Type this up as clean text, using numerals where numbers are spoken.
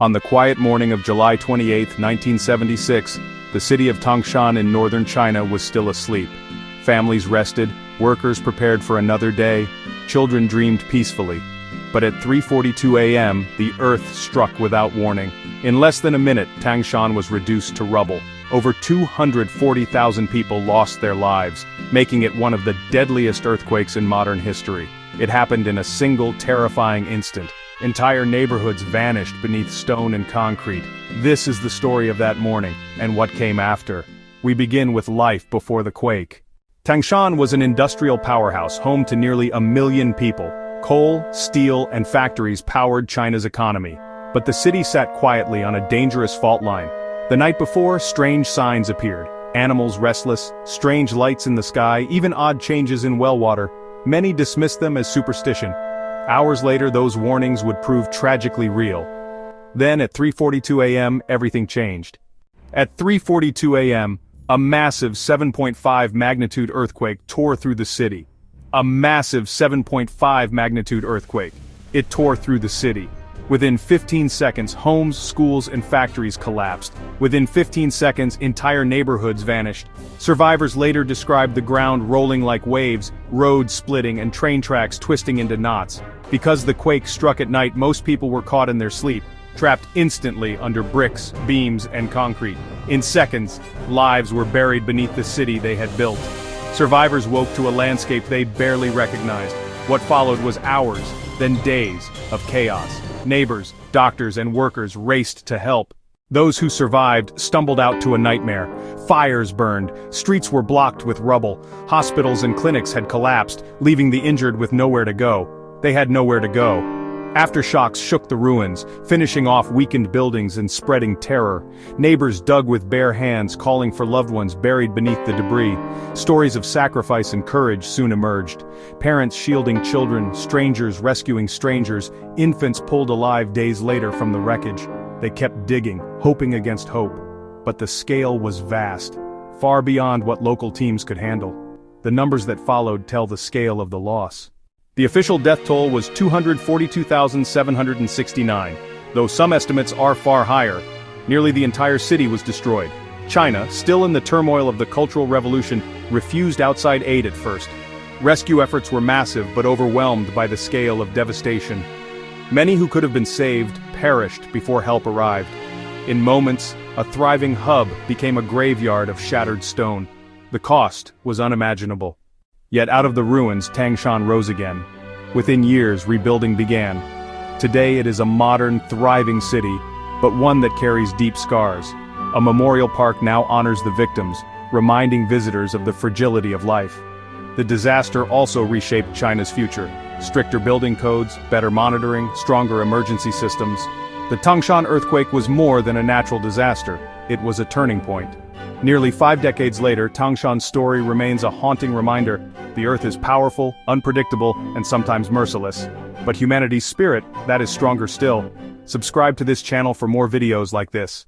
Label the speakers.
Speaker 1: On the quiet morning of July 28, 1976, the city of Tangshan in northern China was still asleep. Families rested, workers prepared for another day, children dreamed peacefully. But at 3:42 a.m., the earth struck without warning. In less than a minute, Tangshan was reduced to rubble. Over 240,000 people lost their lives, making it one of the deadliest earthquakes in modern history. It happened in a single terrifying instant. Entire neighborhoods vanished beneath stone and concrete. This is the story of that morning, and what came after. We begin with life before the quake. Tangshan was an industrial powerhouse home to nearly 1 million people. Coal, steel, and factories powered China's economy. But the city sat quietly on a dangerous fault line. The night before, strange signs appeared. Animals restless, strange lights in the sky, even odd changes in well water. Many dismissed them as superstition. Hours later, those warnings would prove tragically real. Then, at 3:42 a.m., everything changed. At 3:42 a.m., a massive 7.5 magnitude earthquake tore through the city. A massive 7.5 magnitude earthquake. It tore through the city. Within 15 seconds, homes, schools, and factories collapsed. Within 15 seconds, entire neighborhoods vanished. Survivors later described the ground rolling like waves, roads splitting, and train tracks twisting into knots. Because the quake struck at night, most people were caught in their sleep, trapped instantly under bricks, beams, and concrete. In seconds, lives were buried beneath the city they had built. Survivors woke to a landscape they barely recognized. What followed was hours, then days, of chaos. Neighbors, doctors, and workers raced to help. Those who survived stumbled out to a nightmare. Fires burned, streets were blocked with rubble, hospitals and clinics had collapsed, leaving the injured with nowhere to go. They had nowhere to go. Aftershocks shook the ruins, finishing off weakened buildings and spreading terror. Neighbors dug with bare hands, calling for loved ones buried beneath the debris. Stories of sacrifice and courage soon emerged. Parents shielding children, strangers rescuing strangers, infants pulled alive days later from the wreckage. They kept digging, hoping against hope. But the scale was vast, far beyond what local teams could handle. The numbers that followed tell the scale of the loss. The official death toll was 242,769, though some estimates are far higher. Nearly the entire city was destroyed. China, still in the turmoil of the Cultural Revolution, refused outside aid at first. Rescue efforts were massive but overwhelmed by the scale of devastation. Many who could have been saved perished before help arrived. In moments, a thriving hub became a graveyard of shattered stone. The cost was unimaginable. Yet out of the ruins, Tangshan rose again. Within years, rebuilding began. Today it is a modern, thriving city, but one that carries deep scars. A memorial park now honors the victims, reminding visitors of the fragility of life. The disaster also reshaped China's future. Stricter building codes, better monitoring, stronger emergency systems. The Tangshan earthquake was more than a natural disaster. It was a turning point. Nearly 5 decades later, Tangshan's story remains a haunting reminder. The earth is powerful, unpredictable, and sometimes merciless. But humanity's spirit, that is stronger still. Subscribe to this channel for more videos like this.